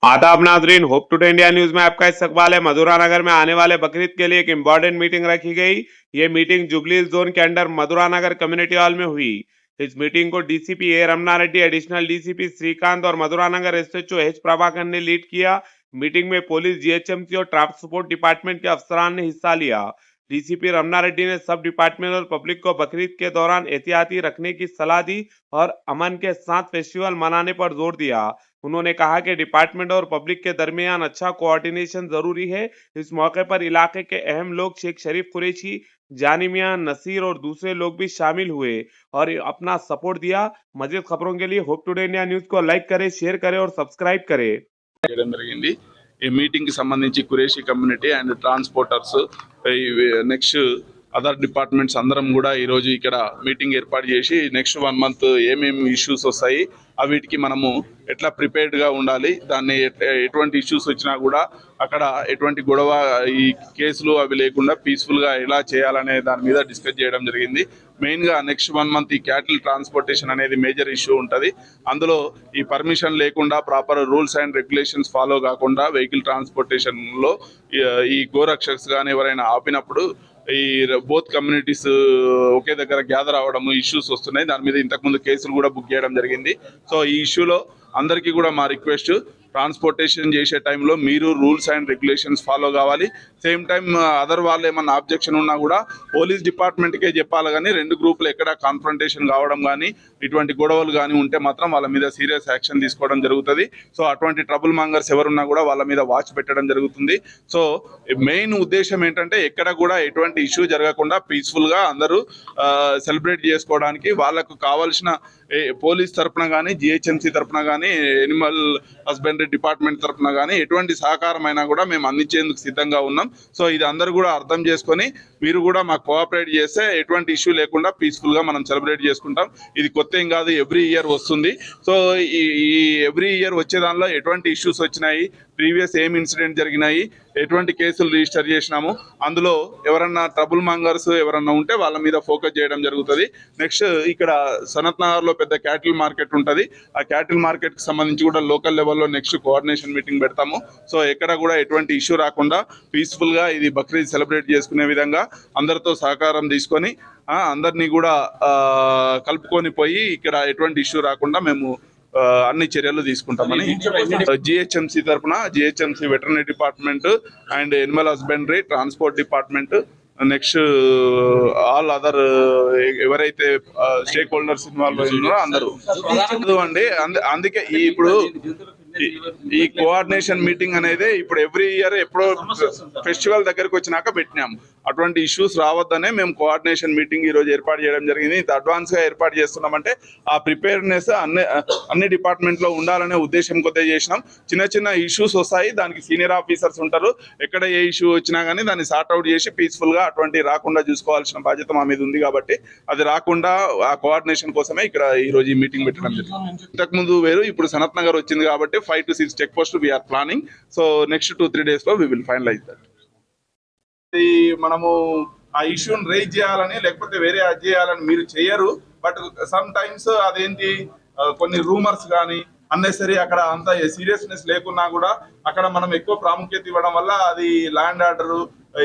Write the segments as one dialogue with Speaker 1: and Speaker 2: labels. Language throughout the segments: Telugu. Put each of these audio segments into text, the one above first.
Speaker 1: आदाब नाजरीन, होप टुडे इंडिया न्यूज में आपका इस्तकबाल है। मधुरा नगर में आने वाले बकरीद के लिए एक इम्पोर्टेंट मीटिंग रखी गई। ये मीटिंग जुबली जोन के अंडर मधुरा नगर कम्युनिटी हॉल में हुई। इस मीटिंग को डीसीपी ए रमना रेड्डी, एडिशनल डीसीपी श्रीकांत और मधुरा नगर एसएचओ एच प्रभाकर ने लीड किया। मीटिंग में पुलिस, जीएचएमसी और ट्रांसपोर्ट डिपार्टमेंट के अफसरान ने हिस्सा लिया। डीसीपी रमना रेड्डी ने सब डिपार्टमेंट और पब्लिक को बकरीद के दौरान एहतियाती रखने की सलाह दी और अमन के साथ फेस्टिवल मनाने पर जोर दिया। उन्होंने कहा कि डिपार्टमेंट और पब्लिक के दरमियान अच्छा कोऑर्डिनेशन जरूरी है। इस मौके पर इलाके के अहम लोग शेख शरीफ कुरैशी, जानी मियां, नसीर और दूसरे लोग भी शामिल हुए और अपना सपोर्ट दिया। मजीद खबरों के लिए होप टुडे इंडिया न्यूज को लाइक करें, शेयर करें और सब्सक्राइब करें।
Speaker 2: ఈ మీటింగ్ కి సంబంధించి Qureshi community and transporters next other departments అందరం కూడా ఈరోజు ఇక్కడ మీటింగ్ ఏర్పాటు చేసి నెక్స్ట్ 1 మంత్ ఏమేమి ఇష్యూస్ వస్తాయి వీటికి మనము ఎట్లా ప్రిపేర్డ్గా ఉండాలి, దాన్ని ఎటువంటి ఇష్యూస్ వచ్చినా కూడా అక్కడ ఎటువంటి గొడవ ఈ కేసులు అవి లేకుండా పీస్ఫుల్గా ఎలా చేయాలనే దాని మీద డిస్కస్ చేయడం జరిగింది. మెయిన్గా నెక్స్ట్ 1 మంత్ ఈ క్యాటిల్ ట్రాన్స్పోర్టేషన్ అనేది మేజర్ ఇష్యూ ఉంటుంది. అందులో ఈ పర్మిషన్ లేకుండా proper rules and regulations follow కాకుండా వెహికల్ ట్రాన్స్పోర్టేషన్లో ఈ గోరక్షక్స్ కానీ ఎవరైనా ఆపినప్పుడు ఈ బోత్ కమ్యూనిటీస్ ఒకే దగ్గర గ్యాదర్ అవ్వడం ఇష్యూస్ వస్తున్నాయి. దాని మీద ఇంతకుముందు కేసులు కూడా బుక్ చేయడం జరిగింది. సో ఈ ఇష్యూలో అందరికీ కూడా మా రిక్వెస్ట్, ట్రాన్స్పోర్టేషన్ చేసే టైంలో మీరు రూల్స్ అండ్ రెగ్యులేషన్స్ ఫాలో కావాలి. సేమ్ టైం అదర్ వాళ్ళు ఏమన్నా ఆబ్జెక్షన్ ఉన్నా కూడా పోలీస్ డిపార్ట్మెంట్కే చెప్పాలి. కానీ 2 గ్రూపులు ఎక్కడ కాన్ఫ్రంటేషన్ కావడం కానీ ఇటువంటి గొడవలు కానీ ఉంటే మాత్రం వాళ్ళ మీద సీరియస్ యాక్షన్ తీసుకోవడం జరుగుతుంది. సో అటువంటి ట్రబుల్ మాంగర్స్ ఎవరున్నా కూడా వాళ్ళ మీద వాచ్ పెట్టడం జరుగుతుంది. సో మెయిన్ ఉద్దేశం ఏంటంటే ఎక్కడ కూడా ఎటువంటి ఇష్యూ జరగకుండా పీస్ఫుల్గా అందరూ సెలబ్రేట్ చేసుకోవడానికి వాళ్ళకు కావాల్సిన పోలీస్ తరఫున కానీ, జిహెచ్ఎంసీ తరఫున కానీ, ఎనిమల్ హస్బెండరీ డిపార్ట్మెంట్ తరఫున కానీ ఎటువంటి సహకారం అయినా కూడా మేము అందించేందుకు సిద్ధంగా ఉన్నాం. సో ఇది అందరూ కూడా అర్థం చేసుకొని మీరు కూడా మాకు కోఆపరేట్ చేస్తే ఎటువంటి ఇష్యూ లేకుండా పీస్ఫుల్గా మనం సెలబ్రేట్ చేసుకుంటాం. ఇది కొత్త ఏం కాదు, ఎవ్రీ ఇయర్ వస్తుంది. సో ఈ ఎవ్రీ ఇయర్ వచ్చే దానిలో ఎటువంటి ఇష్యూస్ వచ్చినాయి, ప్రీవియస్ ఏం ఇన్సిడెంట్ జరిగినాయి, ఎటువంటి కేసులు రిజిస్టర్ చేసినాము, అందులో ఎవరన్నా ట్రబుల్ మాంగర్స్ ఎవరన్నా ఉంటే వాళ్ళ మీద ఫోకస్ చేయడం జరుగుతుంది. నెక్స్ట్ ఇక్కడ సనత్ నగర్లో పెద్ద క్యాటిల్ మార్కెట్ ఉంటుంది. ఆ క్యాటిల్ మార్కెట్కి సంబంధించి కూడా లోకల్ లెవెల్లో నెక్స్ట్ కోఆర్డినేషన్ మీటింగ్ పెడతాము. సో ఎక్కడ కూడా ఎటువంటి ఇష్యూ రాకుండా పీస్ఫుల్గా ఇది బక్రీద్ సెలబ్రేట్ చేసుకునే విధంగా అందరితో సహకారం తీసుకొని అందరినీ కూడా కలుపుకొని పోయి ఇక్కడ ఎటువంటి ఇష్యూ రాకుండా మేము అన్ని చర్యలు తీసుకుంటామని జిహెచ్ఎంసీ తరఫున GHMC veterinary department and Animal husbandry, transport department, next all other ఎవరైతే స్టేక్ హోల్డర్స్ ఇన్వాల్వ్ అయినారో అందరూ అండి. అందుకే ఇప్పుడు ఈ కోఆర్డినేషన్ మీటింగ్ అనేది ఇప్పుడు ఎవ్రీ ఇయర్ ఎప్పుడో ఫెస్టివల్ దగ్గరకు వచ్చినాక పెట్టినాము. అటువంటి ఇష్యూస్ రావద్దనే మేము కోఆర్డినేషన్ మీటింగ్ ఈరోజు ఏర్పాటు చేయడం జరిగింది. ఇంత అడ్వాన్స్గా ఏర్పాటు చేస్తున్నామంటే ఆ ప్రిపేర్నెస్ అన్ని డిపార్ట్మెంట్లో ఉండాలనే ఉద్దేశం కొద్దిగా చేసినాం. చిన్న చిన్న ఇష్యూస్ వస్తాయి, దానికి సీనియర్ ఆఫీసర్స్ ఉంటారు. ఎక్కడ ఏ ఇష్యూ వచ్చినా కానీ దాన్ని సార్ట్అవుట్ చేసి పీస్ఫుల్గా అటువంటి రాకుండా చూసుకోవాల్సిన బాధ్యత మా మీద ఉంది. కాబట్టి అది రాకుండా ఆ కోఆర్డినేషన్ కోసమే ఇక్కడ ఈరోజు ఈ మీటింగ్ పెట్టడం జరిగింది. ఇంతకుముందు వేరు, ఇప్పుడు సనత్ నగర్ వచ్చింది కాబట్టి 5 to 6 check post we're planning. So next 2-3 days లో వీ విల్ ఫైనలైజ్ దట్. మనము ఆ ఇష్యూని రేజ్ చేయాలని లేకపోతే వేరే అది చేయాలని మీరు చేయరు. బట్ సమ్ టైమ్స్ అదేంటి కొన్ని రూమర్స్ కానీ అన్నెసరీ అక్కడ అంత సీరియస్నెస్ లేకున్నా కూడా అక్కడ మనం ఎక్కువ ప్రాముఖ్యత ఇవ్వడం వల్ల అది ల్యాండ్ ఆర్డర్,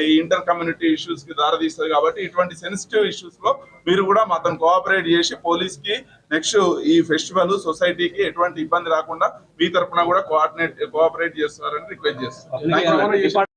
Speaker 2: ఈ ఇంటర్ కమ్యూనిటీ ఇష్యూస్ కి దారితీస్తుంది. కాబట్టి ఇటువంటి సెన్సిటివ్ ఇష్యూస్ లో మీరు కూడా మాతో కోఆపరేట్ చేసి పోలీస్ కి నెక్స్ట్ ఈ ఫెస్టివల్ సొసైటీకి ఎటువంటి ఇబ్బంది రాకుండా మీ తరఫున కూడా కోఆపరేట్ చేస్తున్నారని రిక్వెస్ట్ చేస్తున్నాం.